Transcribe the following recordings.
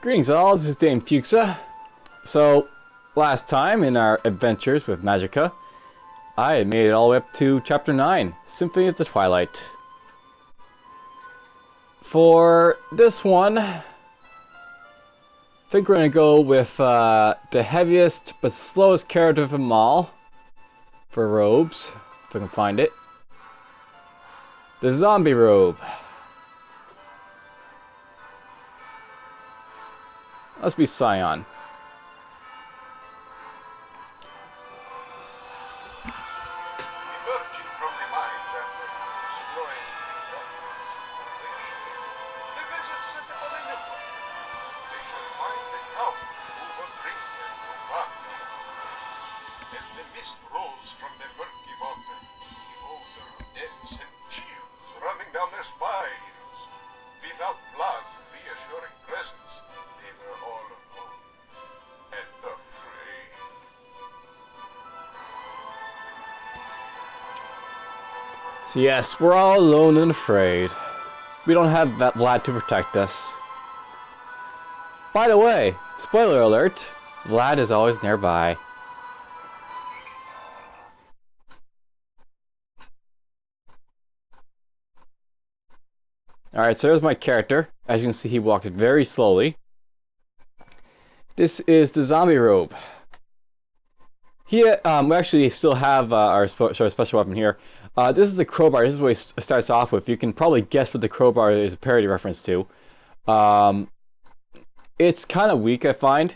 Greetings all, this is Dame Fuchsia. So, last time in our adventures with Magicka, I had made it all the way up to Chapter 9, Symphony of the Twilight. For this one, I think we're going to go with the heaviest but slowest character of them all, for robes, if I can find it. The zombie robe. Let's be Scion. Emerging from the mines after destroying the goblins' civilization, they visit simple innocent. They should find the coward who will bring them to Bout. As the mist rolls from the murky water, the odor of death sends chills running down their spines. Without blood's reassuring presence, they were all alone and afraid. So yes, we're all alone and afraid. We don't have that Vlad to protect us. By the way, spoiler alert, Vlad is always nearby. Alright, so there's my character. As you can see, he walks very slowly. This is the zombie robe. Here, we actually still have our special weapon here. This is the crowbar. This is what he starts off with. You can probably guess what the crowbar is a parody reference to. It's kind of weak, I find.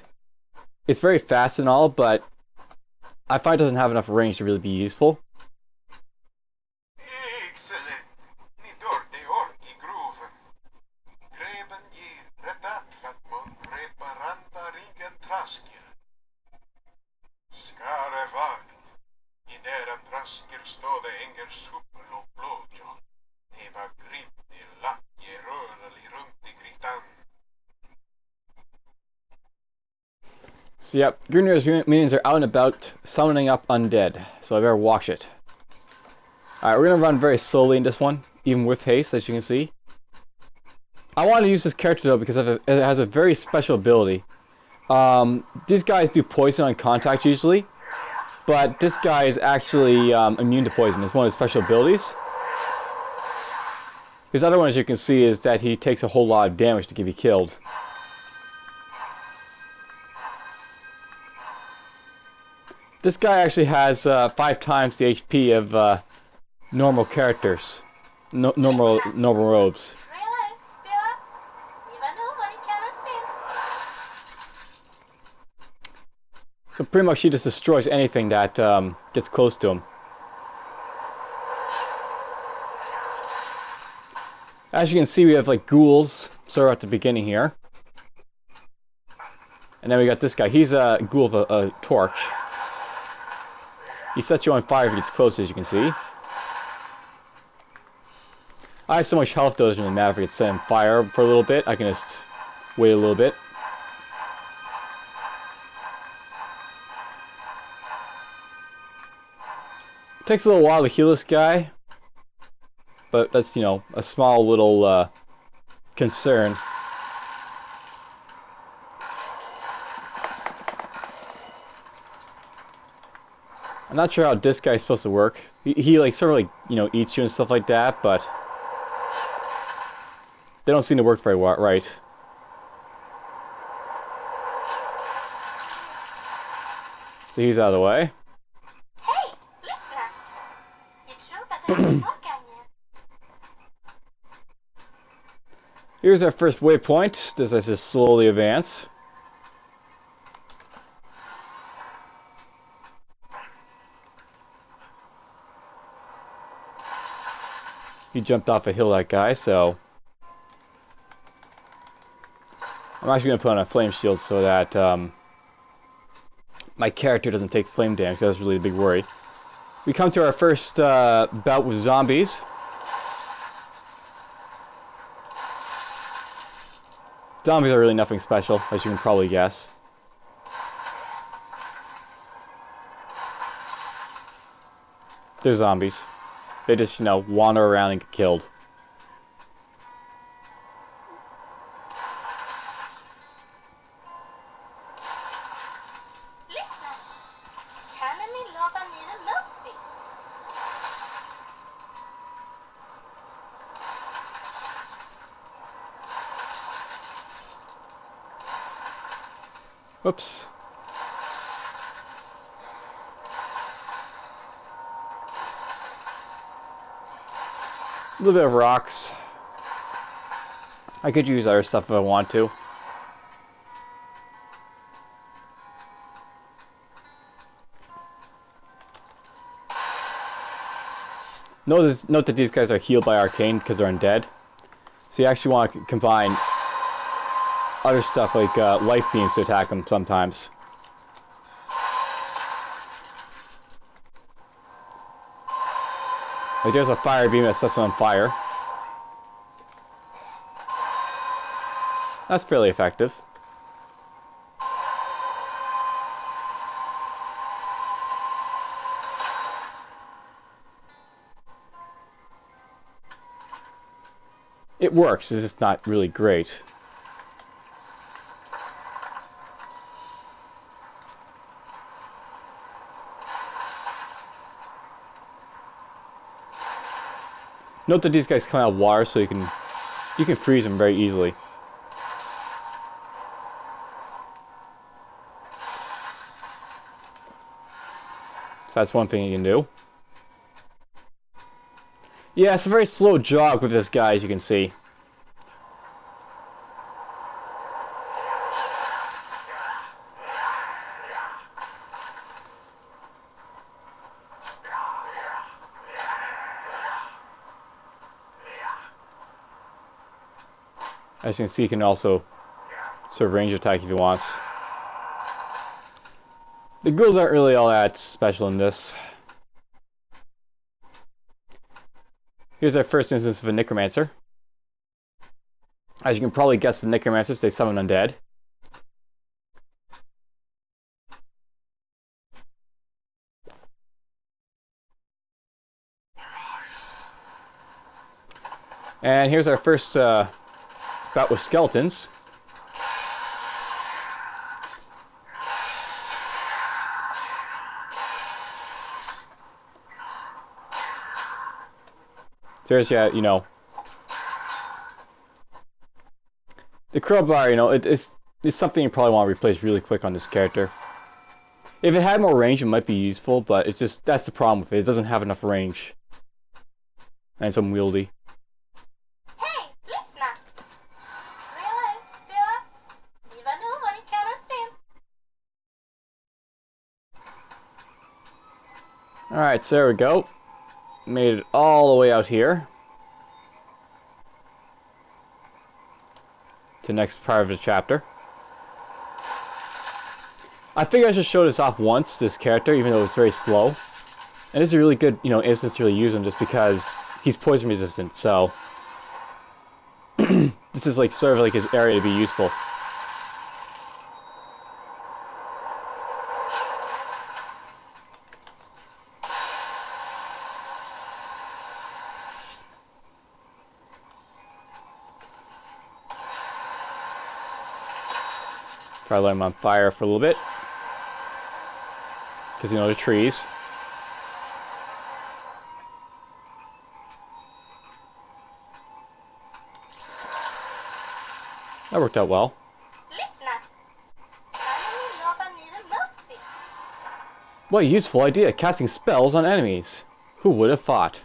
It's very fast and all, but I find it doesn't have enough range to really be useful. Excellent. Ni dorde orki groven. Greben je redat vat mon reparanta ringen traskir. Skare vakt. I dera traskir stode enger suppel och blåjo. Eva grimt i lackje rörlig runt i gritan. So yep, Grimnir's minions are out and about, summoning up Undead. So I better watch it. Alright, we're gonna run very slowly in this one, even with haste, as you can see. I want to use this character though because it has a very special ability. These guys do poison on contact usually, but this guy is actually immune to poison. It's one of his special abilities. His other one, as you can see, is that he takes a whole lot of damage to get you killed. This guy actually has 5 times the HP of normal characters, normal robes. So pretty much he just destroys anything that gets close to him. As you can see, we have like ghouls, sort of at the beginning here. And then we got this guy. He's a ghoul of a torch. He sets you on fire if he gets close, as you can see. I have so much health though, it doesn't really matter if it gets set on fire for a little bit. I can just wait a little bit. It takes a little while to heal this guy, but that's, you know, a small little concern. I'm not sure how this guy's supposed to work. He like sort of like, you know, eats you and stuff like that, but they don't seem to work very well, right? So he's out of the way. Hey, listen. You tror att jag är tillbaka igen. Here's our first waypoint. As I just slowly advance. He jumped off a hill, that guy, so I'm actually going to put on a flame shield so that my character doesn't take flame damage. That's really a big worry. We come to our first bout with zombies. Zombies are really nothing special, as you can probably guess. They're zombies. They just, you know, wander around and get killed. Whoops. A little bit of rocks. I could use other stuff if I want to. Note that these guys are healed by arcane because they're undead. So you actually want to combine other stuff like life beams to attack them sometimes. Like there's a fire beam that sets them on fire. That's fairly effective. It works, it's just not really great. Note that these guys come out of water, so you can freeze them very easily. So that's one thing you can do. Yeah, it's a very slow jog with this guy, as you can see. As you can see, he can also sort of range attack if he wants. The ghouls aren't really all that special in this. Here's our first instance of a Necromancer. As you can probably guess with Necromancers, they summon undead. And here's our first bout with skeletons. There's, you know, the crowbar, you know, it's something you probably want to replace really quick on this character. If it had more range, it might be useful, but it's just, that's the problem with it. It doesn't have enough range. And it's unwieldy. Hey, lyssna! Spela, viva nu vad ni kan spela. Alright, so there we go. Made it all the way out here. To the next part of the chapter. I figured I should show this off once, this character, even though it's very slow. And this is a really good, you know, instance to really use him just because he's poison resistant, so this is like sort of like his area to be useful. Try to light him on fire for a little bit. Because, you know, the trees. That worked out well. Lyssna! Kan ni jobba ni Murphy? What a useful idea, casting spells on enemies. Who would have thought?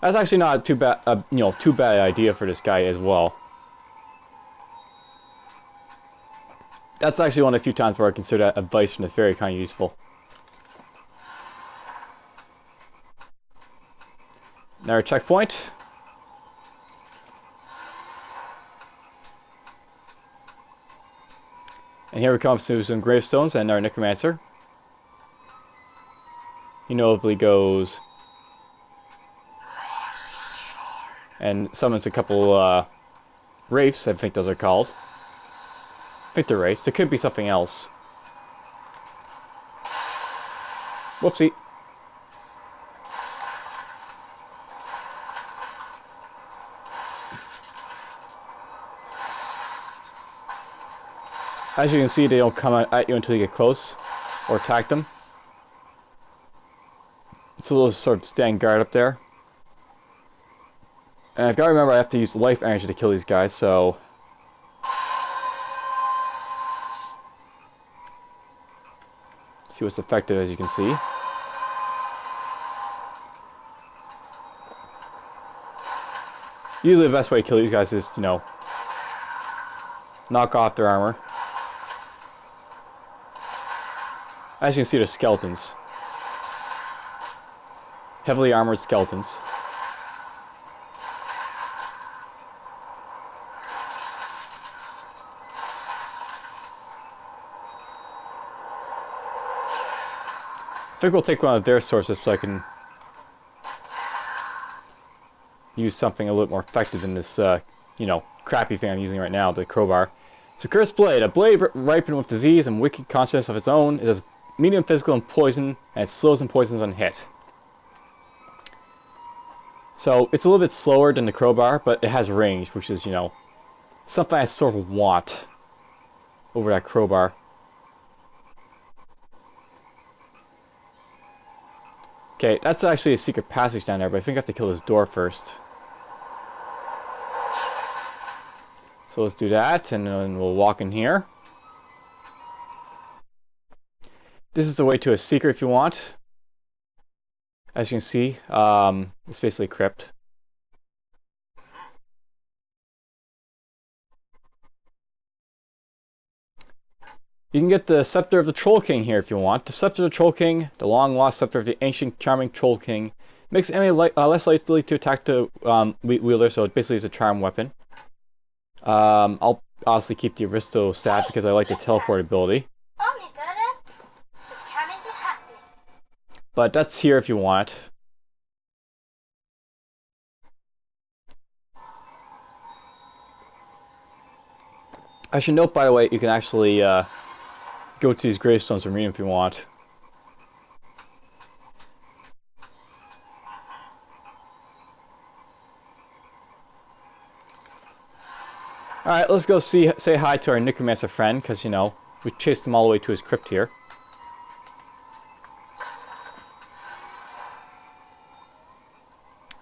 That's actually not too bad, you know, too bad idea for this guy as well. That's actually one of the few times where I consider that advice from the fairy kind of useful. Another checkpoint. And here we come to some gravestones and our Necromancer. He notably goes and summons a couple wraiths, I think those are called. I think they're wraiths. There could be something else. Whoopsie. As you can see, they don't come at you until you get close or attack them. So they'll sort of stand guard up there. And I've got to remember I have to use life energy to kill these guys, so See what's effective, as you can see. Usually the best way to kill these guys is, you know, knock off their armor. As you can see, they're skeletons. Heavily armored skeletons. I think we'll take one of their sources so I can use something a little more effective than this, you know, crappy thing I'm using right now, the crowbar. So, Cursed Blade. A blade ripened with disease and wicked consciousness of its own. It has medium physical and poison, and it slows and poisons on hit. So, it's a little bit slower than the crowbar, but it has range, which is, you know, something I sort of want over that crowbar. Okay, that's actually a secret passage down there, but I think I have to kill this door first. So let's do that, and then we'll walk in here. This is the way to a secret if you want. As you can see, it's basically a crypt. You can get the Scepter of the Troll King here if you want. The Scepter of the Troll King, the long-lost Scepter of the ancient charming Troll King, makes enemy less likely to attack the wielder, so it basically is a charm weapon. I'll obviously keep the Aristo stat because I like the teleport ability. But that's here if you want. I should note, by the way, you can actually go to these gravestones and read them if you want. Alright, let's go say hi to our Necromancer friend, because, you know, we chased him all the way to his crypt here.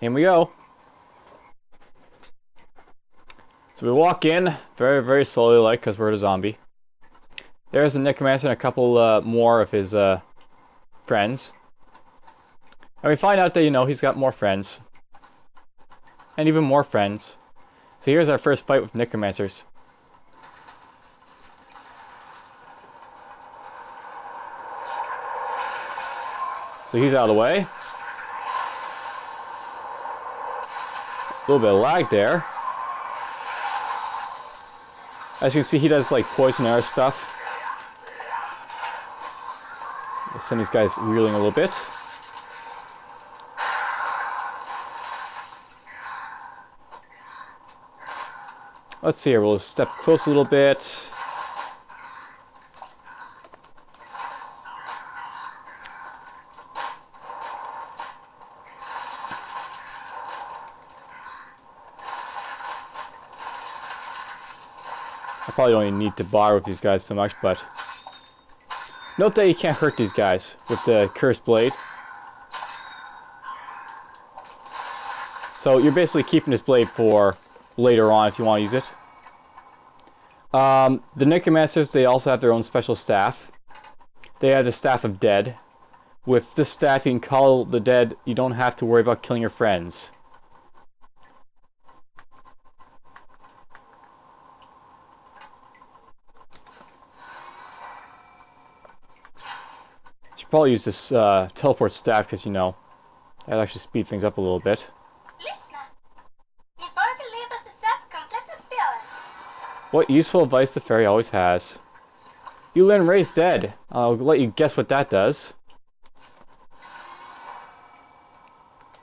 Here we go. So we walk in, very, very slowly, like, because we're a zombie. There's the Necromancer and a couple more of his friends. And we find out that, you know, he's got more friends. And even more friends. So here's our first fight with Necromancers. So he's out of the way. A little bit of lag there. As you can see, he does like poison arrow stuff. Let's send these guys reeling a little bit. Let's see here, we'll step close a little bit. I probably don't even need to bar with these guys so much, but note that you can't hurt these guys with the Cursed Blade. So you're basically keeping this blade for later on if you want to use it. The Necromancers, they also have their own special staff. They have the Staff of Dead. With this staff you can call the dead, you don't have to worry about killing your friends. You should probably use this teleport staff because, you know, that'll actually speed things up a little bit. What useful advice the fairy always has. You learn Raise Dead. I'll let you guess what that does.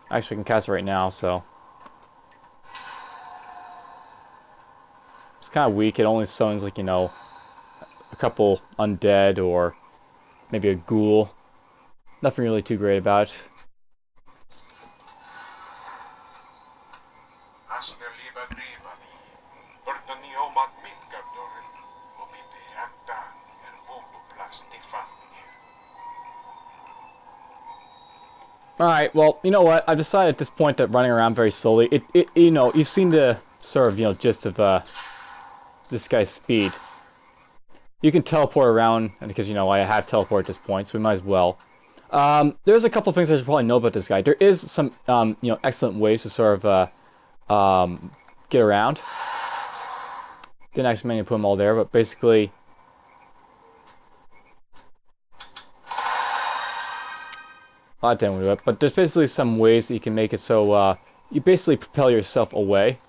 Actually, I can cast it right now, so. It's kind of weak. It only summons, like, you know, a couple undead or maybe a ghoul. Nothing really too great about it. Alright, well, you know what? I've decided at this point that running around very slowly, you know, you've seen the sort of, you know, gist of this guy's speed. You can teleport around, and because, you know, I have teleport at this point, so we might as well. There's a couple things I should probably know about this guy. There is some, you know, excellent ways to sort of get around. Didn't actually manage to put them all there, but basically, I didn't do it. But there's basically some ways that you can make it so you basically propel yourself away.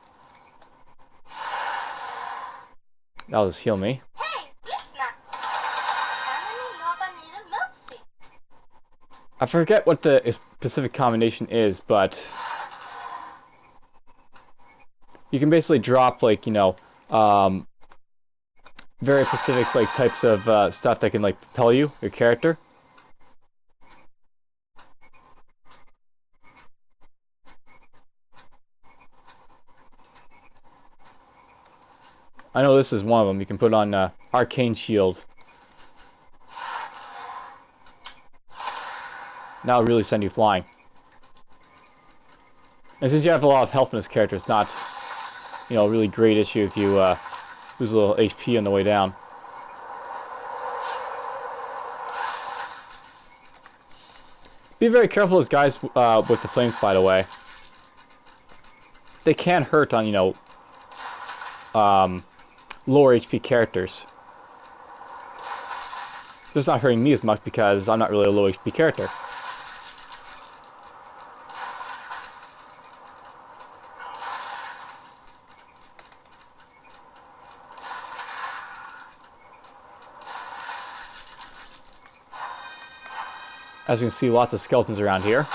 That'll just heal me. Hej, lyssna! Kan ni lova ni en muffin? I forget what the specific combination is, but you can basically drop, like, you know, very specific, like, types of stuff that can, like, propel you, your character. I know this is one of them. You can put on Arcane Shield. That'll really send you flying. And since you have a lot of health in this character, it's not, you know, a really great issue if you lose a little HP on the way down. Be very careful as guys with the flames, by the way. They can hurt on, you know, lower HP characters. It's not hurting me as much because I'm not really a low HP character. As you can see, lots of skeletons around here.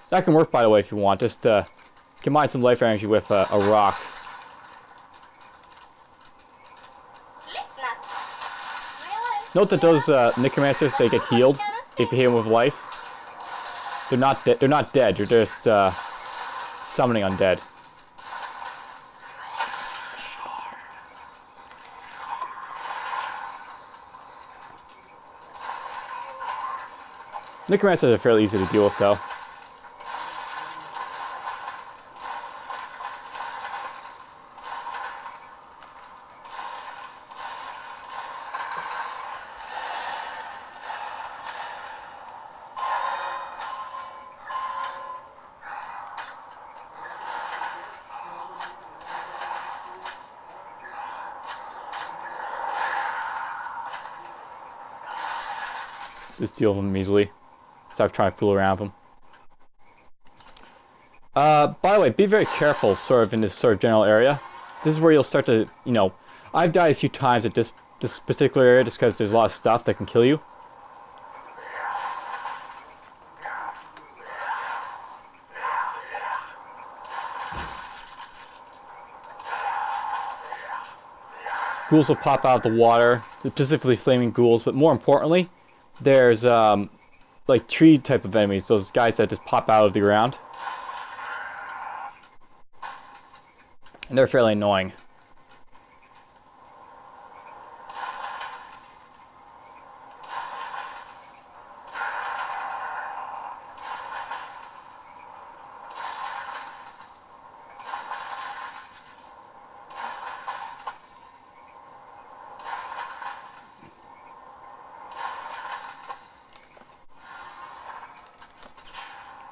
That can work, by the way, if you want. Just combine some life energy with a rock. Note that those Necromancers, they get healed if you hit them with life. They're not dead. They're not dead. You're just summoning undead. Necromancers are fairly easy to deal with, though. Just deal with them easily. Stop trying to fool around with them. By the way, be very careful sort of in this sort of general area. This is where you'll start to, you know, I've died a few times at this particular area just because there's a lot of stuff that can kill you. Ghouls will pop out of the water, specifically flaming ghouls, but more importantly, there's like tree type of enemies, those guys that just pop out of the ground. And they're fairly annoying.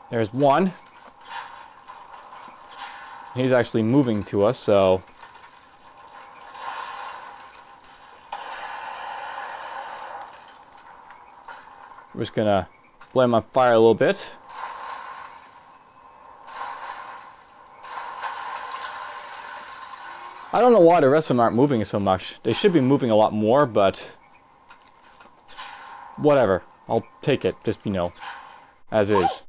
There's one. He's actually moving to us, so we're just gonna light him on fire a little bit. I don't know why the rest of them aren't moving so much. They should be moving a lot more, but whatever. I'll take it, just, you know, as is.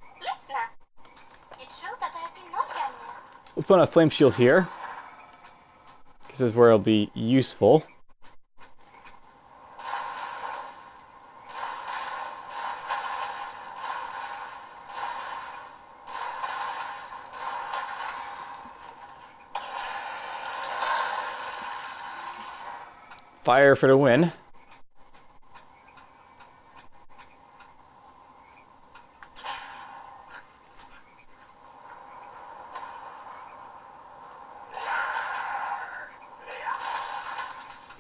We'll put on a flame shield here. This is where it'll be useful. Fire for the win.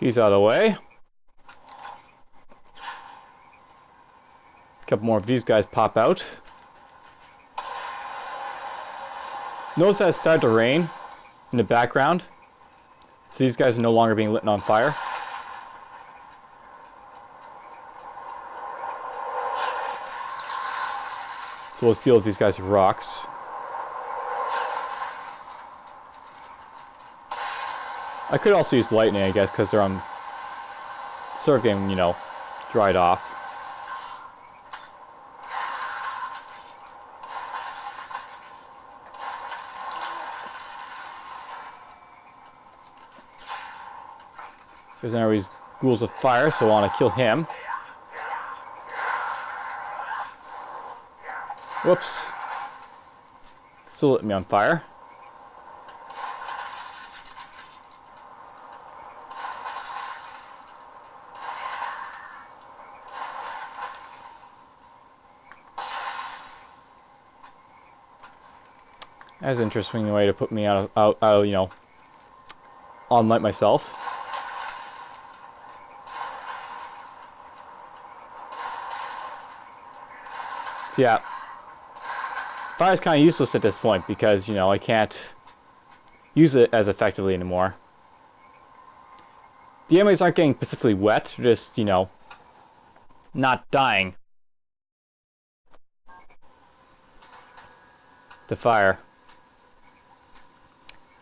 He's out of the way. A couple more of these guys pop out. Notice that it started to rain in the background. So these guys are no longer being lit on fire. So let's deal with these guys with rocks. I could also use lightning, I guess, because they're on sort of getting, you know, dried off. There's another of these ghouls of fire, so I want to kill him. Whoops. Still lit me on fire. That's an interesting way to put me out, you know, on light myself. So yeah, fire's kind of useless at this point because, you know, I can't use it as effectively anymore. The enemies aren't getting specifically wet, they're just, you know, not dying to fire.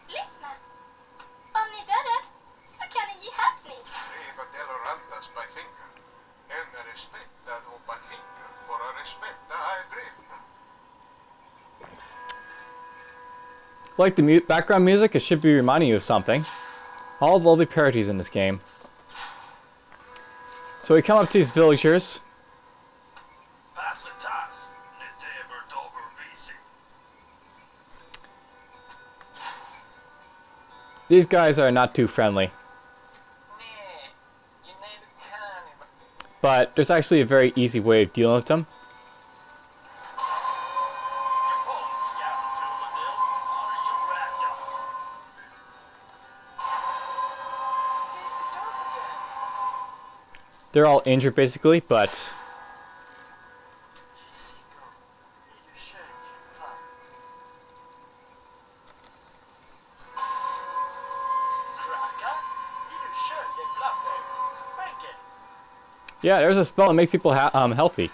Lyssna! Om ni dör det, så kan ni ge häftning. Riva delar andas by finger. En respetta och by finger. For a respetta I brev. Like the background music, it should be reminding you of something. All the lovely parodies in this game. So we come up to these villagers. These guys are not too friendly. But there's actually a very easy way of dealing with them. They're all injured basically, but yeah, there's a spell to make people healthy.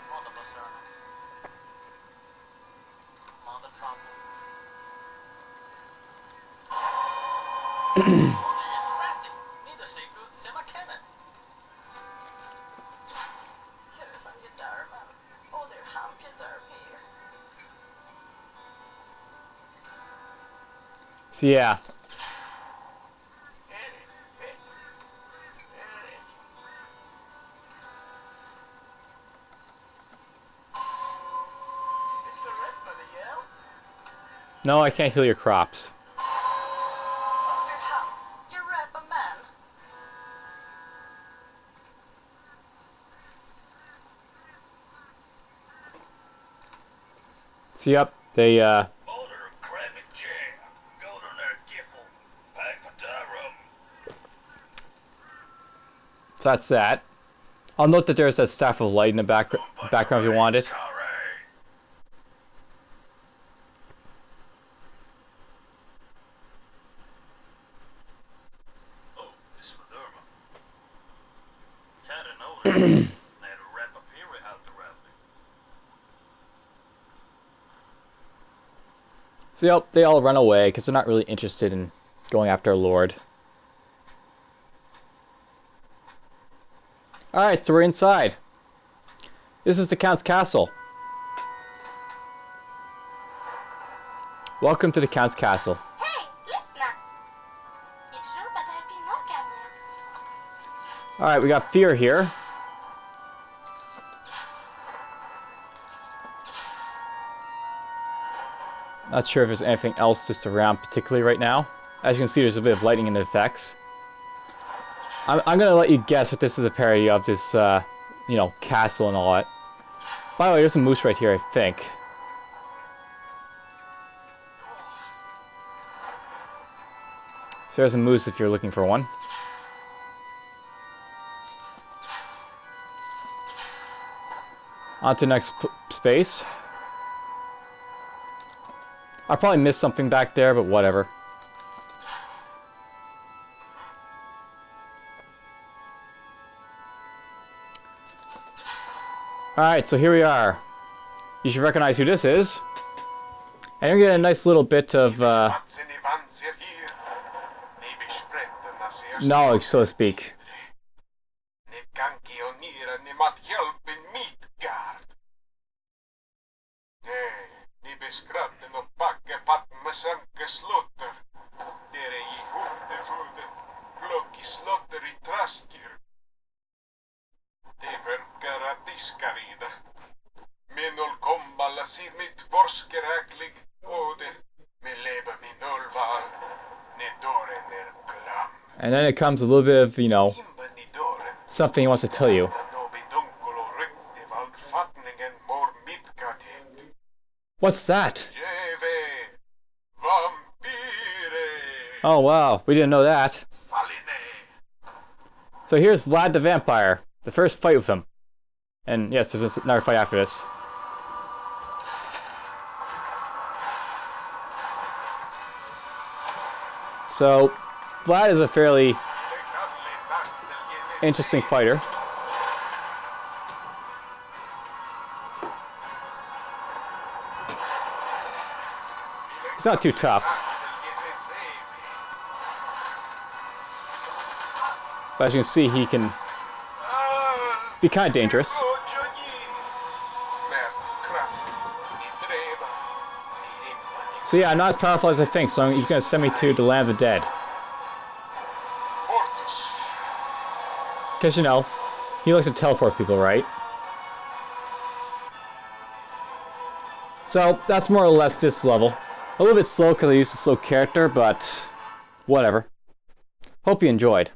So yeah. No, I can't heal your crops. So yep, they so that's that. I'll note that there's that staff of light in the background if you want it. So yep, they all run away because they're not really interested in going after our lord. Alright, so we're inside. This is the Count's castle. Welcome to the Count's castle. Hej, lyssna! Jag tror att det här blir något. Alright, we got Fear here. Not sure if there's anything else just around particularly right now. As you can see, there's a bit of lightning in the effects. I'm gonna let you guess what this is a parody of, this, you know, castle and all that. By the way, there's a moose right here, I think. So there's a moose if you're looking for one. On to the next space. I probably missed something back there, but whatever. Alright, so here we are. You should recognize who this is. And you're getting a nice little bit of knowledge, so to speak. And then it comes a little bit of, you know, something he wants to tell you. What's that? Oh wow, we didn't know that. So here's Vlad the Vampire, the first fight with him. And yes, there's another fight after this. So, Vlad is a fairly interesting fighter. He's not too tough. But as you can see, he can be kind of dangerous. So yeah, I'm not as powerful as I think, so he's going to send me to the land of the dead. Because, you know, he likes to teleport people, right? So, that's more or less this level. A little bit slow because I used a slow character, but whatever. Hope you enjoyed.